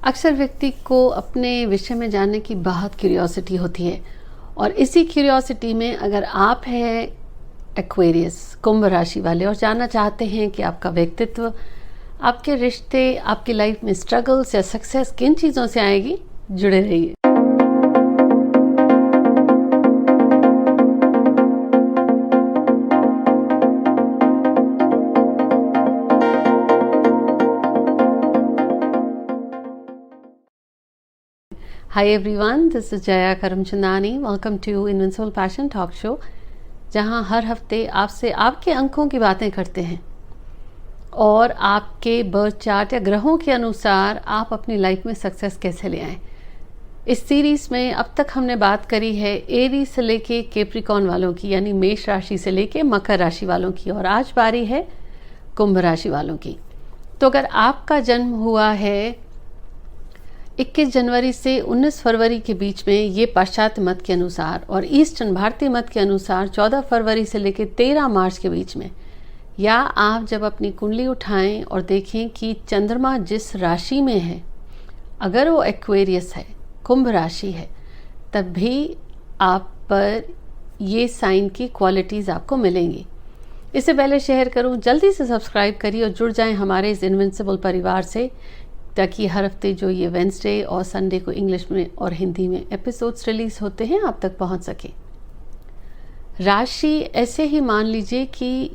अक्सर व्यक्ति को अपने विषय में जानने की बहुत क्यूरियोसिटी होती है और इसी क्यूरियोसिटी में अगर आप हैं एक्वेरियस कुंभ राशि वाले और जानना चाहते हैं कि आपका व्यक्तित्व, आपके रिश्ते, आपकी लाइफ में स्ट्रगल्स या सक्सेस किन चीज़ों से आएगी, जुड़े रहिए। Hi everyone, this is Jaya Karamchandani. Welcome to Invincible Passion Talk Show, जहां हर हफ्ते आपसे आपके अंकों की बातें करते हैं और आपके बर्थ चार्ट या ग्रहों के अनुसार आप अपनी लाइफ में सक्सेस कैसे ले आएं। इस सीरीज़ में अब तक हमने बात करी है एरी से लेके कैप्रिकॉर्न वालों की, यानी मेष राशि से लेके मकर राशि वालों की, और आज बारी है कुंभ राशि वालों की। तो अगर आपका जन्म हुआ है 21 जनवरी से 19 फरवरी के बीच में, ये पाश्चात्य मत के अनुसार, और ईस्टर्न भारतीय मत के अनुसार 14 फरवरी से लेकर 13 मार्च के बीच में, या आप जब अपनी कुंडली उठाएं और देखें कि चंद्रमा जिस राशि में है, अगर वो एक्वेरियस है, कुंभ राशि है, तब भी आप पर ये साइन की क्वालिटीज़ आपको मिलेंगी। इससे पहले शेयर करूं, जल्दी से सब्सक्राइब करिए और जुड़ जाएं हमारे इस इनविंसिबल परिवार से, ताकि हर हफ्ते जो ये वेंसडे और संडे को इंग्लिश में और हिंदी में एपिसोड्स रिलीज़ होते हैं, आप तक पहुंच सके। राशि ऐसे ही मान लीजिए कि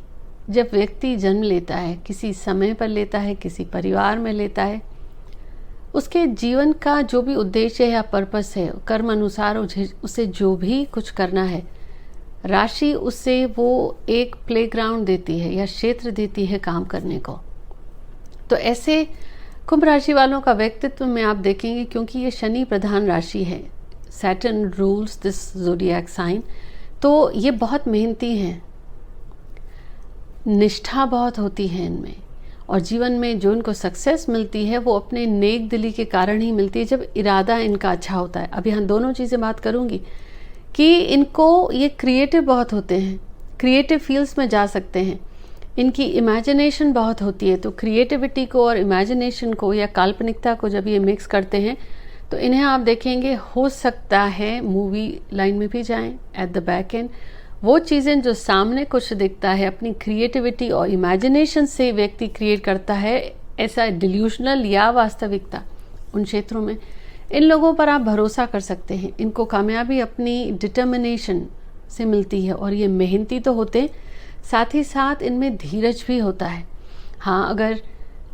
जब व्यक्ति जन्म लेता है, किसी समय पर लेता है, किसी परिवार में लेता है, उसके जीवन का जो भी उद्देश्य है या पर्पस है, कर्म अनुसार उसे जो भी कुछ करना है, राशि उससे वो एक प्लेग्राउंड देती है या क्षेत्र देती है काम करने को। तो ऐसे कुंभ राशि वालों का व्यक्तित्व में आप देखेंगे, क्योंकि ये शनि प्रधान राशि है, Saturn rules this zodiac sign, तो ये बहुत मेहनती हैं, निष्ठा बहुत होती है इनमें, और जीवन में जो इनको सक्सेस मिलती है वो अपने नेक दिली के कारण ही मिलती है, जब इरादा इनका अच्छा होता है। अभी हम दोनों चीज़ें बात करूँगी कि इनको ये क्रिएटिव बहुत होते हैं, क्रिएटिव फील्ड्स में जा सकते हैं, इनकी इमेजिनेशन बहुत होती है। तो क्रिएटिविटी को और इमेजिनेशन को या काल्पनिकता को जब ये मिक्स करते हैं तो इन्हें आप देखेंगे, हो सकता है मूवी लाइन में भी जाएं, एट द बैक एंड वो चीज़ें जो सामने कुछ दिखता है, अपनी क्रिएटिविटी और इमेजिनेशन से व्यक्ति क्रिएट करता है, ऐसा डिल्यूशनल या वास्तविकता, उन क्षेत्रों में इन लोगों पर आप भरोसा कर सकते हैं। इनको कामयाबी अपनी डिटर्मिनेशन से मिलती है और ये मेहनती तो होते हैं, साथ ही साथ इनमें धीरज भी होता है। हाँ, अगर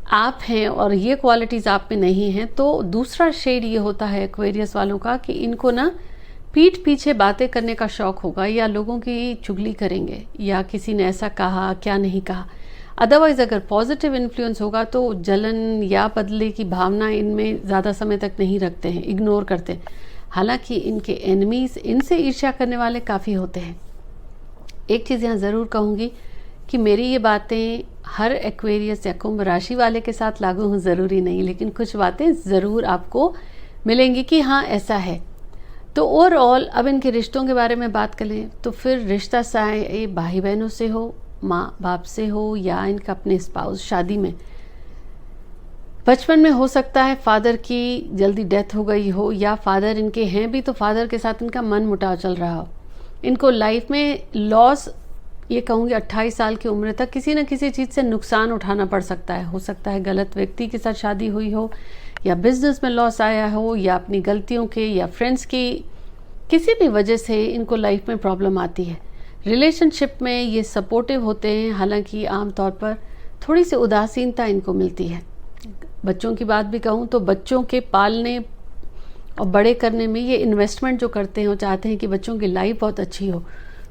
आप हैं और ये क्वालिटीज़ आप में नहीं हैं, तो दूसरा शेड ये होता है एक्वेरियस वालों का कि इनको ना पीठ पीछे बातें करने का शौक़ होगा, या लोगों की चुगली करेंगे, या किसी ने ऐसा कहा क्या नहीं कहा। अदरवाइज़ अगर पॉजिटिव इन्फ्लुएंस होगा तो जलन या बदले की भावना इनमें ज़्यादा समय तक नहीं रखते हैं, इग्नोर करते हैं। हालांकि इनके एनिमीज़, इनसे ईर्ष्या करने वाले काफ़ी होते हैं। एक चीज़ यहाँ ज़रूर कहूँगी कि मेरी ये बातें हर एक्वेरियस या कुंभ राशि वाले के साथ लागू हों ज़रूरी नहीं, लेकिन कुछ बातें ज़रूर आपको मिलेंगी कि हाँ ऐसा है। तो ओवरऑल अब इनके रिश्तों के बारे में बात करें तो फिर रिश्ता चाहे भाई बहनों से हो, माँ बाप से हो, या इनका अपने स्पाउस, शादी में, बचपन में हो सकता है फादर की जल्दी डेथ हो गई हो, या फादर इनके हैं भी तो फादर के साथ इनका मन मुटाव चल रहा हो। इनको लाइफ में लॉस, ये कहूँगी 28 साल की उम्र तक किसी न किसी चीज़ से नुकसान उठाना पड़ सकता है। हो सकता है गलत व्यक्ति के साथ शादी हुई हो, या बिजनेस में लॉस आया हो, या अपनी गलतियों के या फ्रेंड्स की किसी भी वजह से इनको लाइफ में प्रॉब्लम आती है। रिलेशनशिप में ये सपोर्टिव होते हैं, हालांकि आमतौर पर थोड़ी सी उदासीनता इनको मिलती है। बच्चों की बात भी कहूँ तो बच्चों के पालने और बड़े करने में ये इन्वेस्टमेंट जो करते हैं, वो चाहते हैं कि बच्चों की लाइफ बहुत अच्छी हो,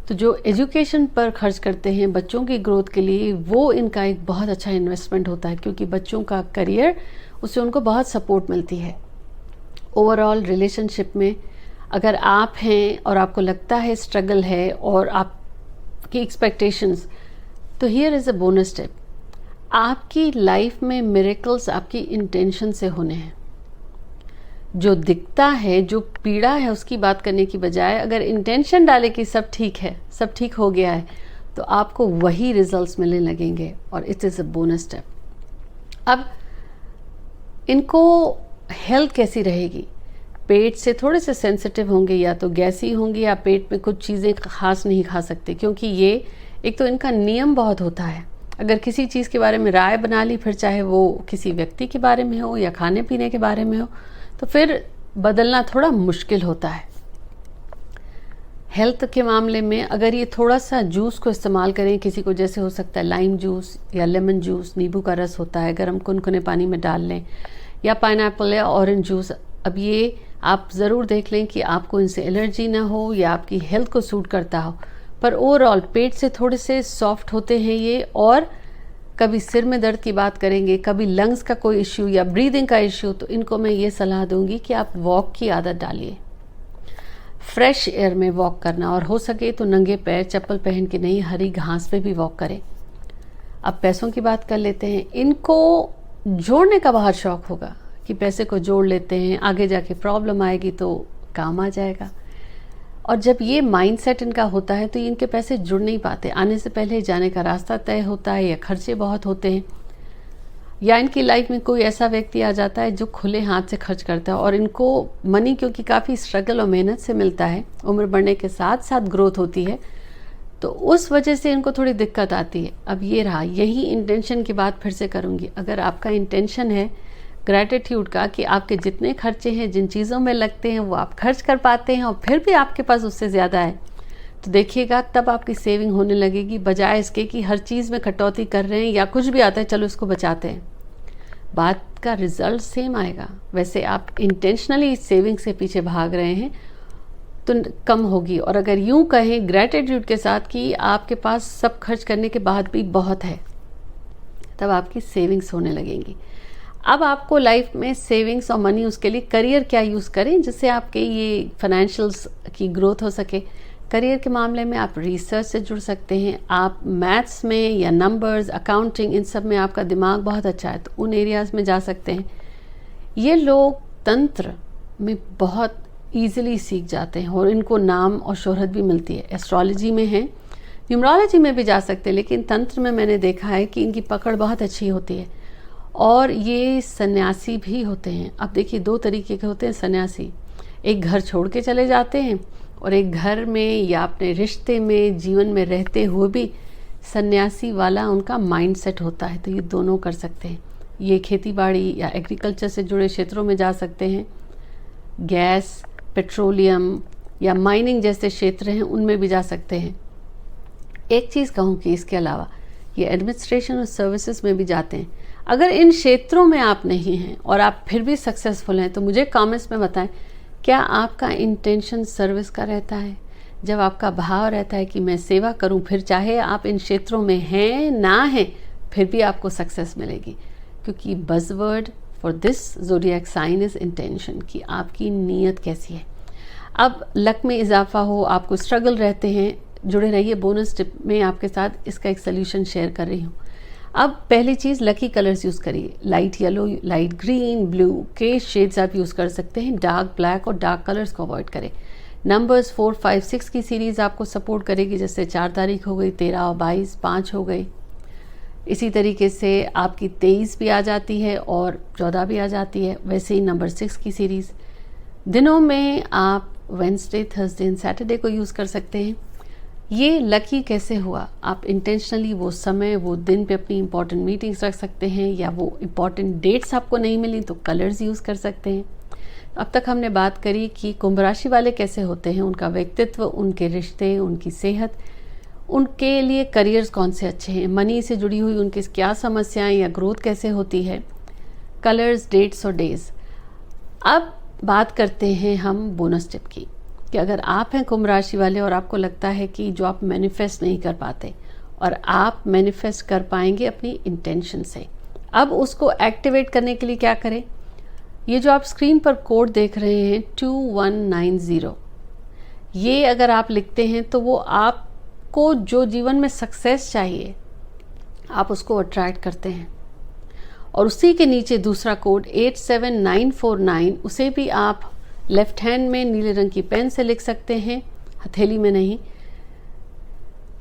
तो जो एजुकेशन पर खर्च करते हैं बच्चों की ग्रोथ के लिए, वो इनका एक बहुत अच्छा इन्वेस्टमेंट होता है, क्योंकि बच्चों का करियर, उससे उनको बहुत सपोर्ट मिलती है। ओवरऑल रिलेशनशिप में अगर आप हैं और आपको लगता है स्ट्रगल है और आपकी एक्सपेक्टेशंस, तो here is a bonus step. आपकी लाइफ में मिरेकल्स आपकी इंटेंशन से होने हैं। जो दिखता है, जो पीड़ा है, उसकी बात करने की बजाय अगर इंटेंशन डाले कि सब ठीक है, सब ठीक हो गया है, तो आपको वही रिजल्ट्स मिलने लगेंगे, और it is a bonus step. अब इनको हेल्थ कैसी रहेगी, पेट से थोड़े से सेंसिटिव होंगे, या तो गैसी होंगे, या पेट में कुछ चीज़ें खास नहीं खा सकते, क्योंकि ये एक तो इनका नियम बहुत होता है। अगर किसी चीज़ के बारे में राय बना ली, फिर चाहे वो किसी व्यक्ति के बारे में हो या खाने पीने के बारे में हो, तो फिर बदलना थोड़ा मुश्किल होता है। हेल्थ के मामले में अगर ये थोड़ा सा जूस को इस्तेमाल करें, किसी को जैसे हो सकता है लाइम जूस या लेमन जूस, नींबू का रस होता है, गर्म कुनकुने पानी में डाल लें, या पाइनएप्पल या ऑरेंज जूस। अब ये आप ज़रूर देख लें कि आपको इनसे एलर्जी ना हो या आपकी हेल्थ को सूट करता हो, पर ओवरऑल पेट से थोड़े से सॉफ्ट होते हैं ये। और कभी सिर में दर्द की बात करेंगे, कभी लंग्स का कोई इश्यू या ब्रीदिंग का इश्यू, तो इनको मैं ये सलाह दूंगी कि आप वॉक की आदत डालिए, फ्रेश एयर में वॉक करना, और हो सके तो नंगे पैर चप्पल पहन के नहीं, हरी घास पे भी वॉक करें। अब पैसों की बात कर लेते हैं। इनको जोड़ने का बहुत शौक होगा कि पैसे को जोड़ लेते हैं, आगे जाके प्रॉब्लम आएगी तो काम आ जाएगा। और जब ये माइंडसेट इनका होता है तो इनके पैसे जुड़ नहीं पाते, आने से पहले जाने का रास्ता तय होता है, या खर्चे बहुत होते हैं, या इनकी लाइफ में कोई ऐसा व्यक्ति आ जाता है जो खुले हाथ से खर्च करता है। और इनको मनी क्योंकि काफ़ी स्ट्रगल और मेहनत से मिलता है, उम्र बढ़ने के साथ साथ ग्रोथ होती है, तो उस वजह से इनको थोड़ी दिक्कत आती है। अब ये रहा, यही इंटेंशन की बात फिर से करूँगी। अगर आपका इंटेंशन है ग्रैटिट्यूड का कि आपके जितने खर्चे हैं, जिन चीज़ों में लगते हैं, वो आप खर्च कर पाते हैं और फिर भी आपके पास उससे ज़्यादा है, तो देखिएगा तब आपकी सेविंग होने लगेगी, बजाय इसके कि हर चीज़ में कटौती कर रहे हैं या कुछ भी आता है चलो इसको बचाते हैं। बात का रिजल्ट सेम आएगा। वैसे आप इंटेंशनली सेविंग से पीछे भाग रहे हैं तो कम होगी। और अगर यूं कहें ग्रैटिट्यूड के साथ कि आपके पास सब खर्च करने के बाद भी बहुत है, तब आपकी सेविंग्स होने लगेंगी। अब आपको लाइफ में सेविंग्स और मनी, उसके लिए करियर क्या यूज़ करें जिससे आपके ये फाइनेंशियल्स की ग्रोथ हो सके। करियर के मामले में आप रिसर्च से जुड़ सकते हैं। आप मैथ्स में या नंबर्स, अकाउंटिंग, इन सब में आपका दिमाग बहुत अच्छा है तो उन एरियाज़ में जा सकते हैं। ये लोग तंत्र में बहुत ईजिली सीख जाते हैं और इनको नाम और शोहरत भी मिलती है। एस्ट्रोलॉजी में है, न्यूमरोलॉजी में भी जा सकते हैं, लेकिन तंत्र में मैंने देखा है कि इनकी पकड़ बहुत अच्छी होती है। और ये सन्यासी भी होते हैं। अब देखिए दो तरीके के होते हैं सन्यासी, एक घर छोड़ के चले जाते हैं और एक घर में या अपने रिश्ते में, जीवन में रहते हुए भी सन्यासी वाला उनका माइंडसेट होता है। तो ये दोनों कर सकते हैं। ये खेती बाड़ी या एग्रीकल्चर से जुड़े क्षेत्रों में जा सकते हैं, गैस, पेट्रोलियम या माइनिंग जैसे क्षेत्र हैं उनमें भी जा सकते हैं। एक चीज़ कहूँ कि इसके अलावा ये एडमिनिस्ट्रेशन और सर्विसेज में भी जाते हैं। अगर इन क्षेत्रों में आप नहीं हैं और आप फिर भी सक्सेसफुल हैं तो मुझे कमेंट्स में बताएं, क्या आपका इंटेंशन सर्विस का रहता है? जब आपका भाव रहता है कि मैं सेवा करूं, फिर चाहे आप इन क्षेत्रों में हैं ना हैं, फिर भी आपको सक्सेस मिलेगी। क्योंकि buzzword for this zodiac sign is intention, कि आपकी नीयत कैसी है। अब लक में इजाफा हो, आपको स्ट्रगल रहते हैं, जुड़े रहिए। बोनस टिप में आपके साथ इसका एक सोल्यूशन शेयर कर रही हूँ। अब पहली चीज़, लकी कलर्स यूज़ करिए। Light yellow, light green, blue के शेड्स आप यूज़ कर सकते हैं। डार्क ब्लैक और डार्क कलर्स को अवॉइड करें। नंबर्स 4, 5, 6 की सीरीज़ आपको सपोर्ट करेगी, जैसे 4 तारीख हो गई, 13 और 22, 5 हो गई। इसी तरीके से आपकी 23 भी आ जाती है और 14 भी आ जाती है। वैसे ही नंबर 6 की सीरीज़। दिनों में आप वेडनेसडे, थर्सडे एंड सैटरडे को यूज़ कर सकते हैं। ये लकी कैसे हुआ? आप इंटेंशनली वो समय, वो दिन पे अपनी इंपॉर्टेंट मीटिंग्स रख सकते हैं, या वो इंपॉर्टेंट डेट्स आपको नहीं मिली तो कलर्स यूज़ कर सकते हैं। अब तक हमने बात करी कि कुंभ राशि वाले कैसे होते हैं, उनका व्यक्तित्व, उनके रिश्ते, उनकी सेहत, उनके लिए करियर्स कौन से अच्छे हैं, मनी से जुड़ी हुई उनकी क्या समस्याएं या ग्रोथ कैसे होती है, कलर्स, डेट्स और डेज। अब बात करते हैं हम बोनस टिप की, कि अगर आप हैं कुंभ राशि वाले और आपको लगता है कि जो आप मैनिफेस्ट नहीं कर पाते और आप मैनिफेस्ट कर पाएंगे अपनी इंटेंशन से, अब उसको एक्टिवेट करने के लिए क्या करें? ये जो आप स्क्रीन पर कोड देख रहे हैं 2190, ये अगर आप लिखते हैं तो वो आपको जो जीवन में सक्सेस चाहिए आप उसको अट्रैक्ट करते हैं। और उसी के नीचे दूसरा कोड 87949, उसे भी आप लेफ्ट हैंड में नीले रंग की पेन से लिख सकते हैं, हथेली में नहीं।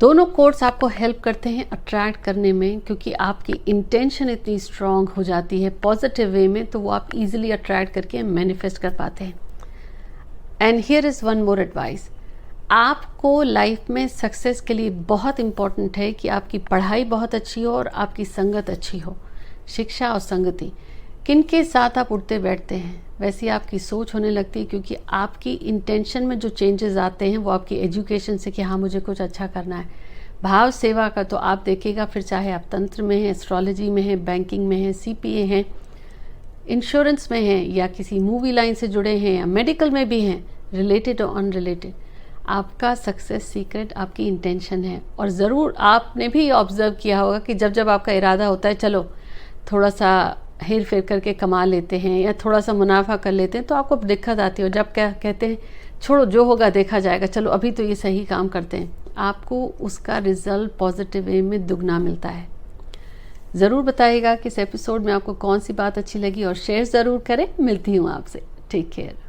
दोनों कोड्स आपको हेल्प करते हैं अट्रैक्ट करने में, क्योंकि आपकी इंटेंशन इतनी स्ट्रांग हो जाती है पॉजिटिव वे में, तो वो आप इजीली अट्रैक्ट करके मैनिफेस्ट कर पाते हैं। And here is one more advice, आपको लाइफ में सक्सेस के लिए बहुत इम्पॉर्टेंट है कि आपकी पढ़ाई बहुत अच्छी हो और आपकी संगत अच्छी हो। शिक्षा और संगति, किन के साथ आप उठते बैठते हैं वैसी आपकी सोच होने लगती है, क्योंकि आपकी इंटेंशन में जो चेंजेस आते हैं वो आपकी एजुकेशन से कि हाँ मुझे कुछ अच्छा करना है। भाव सेवा का तो आप देखिएगा, फिर चाहे आप तंत्र में हैं, एस्ट्रोलॉजी में हैं, बैंकिंग में हैं, CPA हैं, इंश्योरेंस में हैं, या किसी मूवी लाइन से जुड़े हैं, या मेडिकल में भी हैं, रिलेटेड और अनरिलेटेड, आपका सक्सेस सीक्रेट आपकी इंटेंशन है। और ज़रूर आपने भी ऑब्जर्व किया होगा कि जब जब आपका इरादा होता है चलो थोड़ा सा हेर फेर करके कमा लेते हैं या थोड़ा सा मुनाफा कर लेते हैं, तो आपको दिक्कत आती है। और जब क्या कहते हैं छोड़ो जो होगा देखा जाएगा, चलो अभी तो ये सही काम करते हैं, आपको उसका रिजल्ट पॉजिटिव वे में दुगना मिलता है। ज़रूर बताइएगा कि इस एपिसोड में आपको कौन सी बात अच्छी लगी और शेयर ज़रूर करें। मिलती हूँ आपसे। Take care.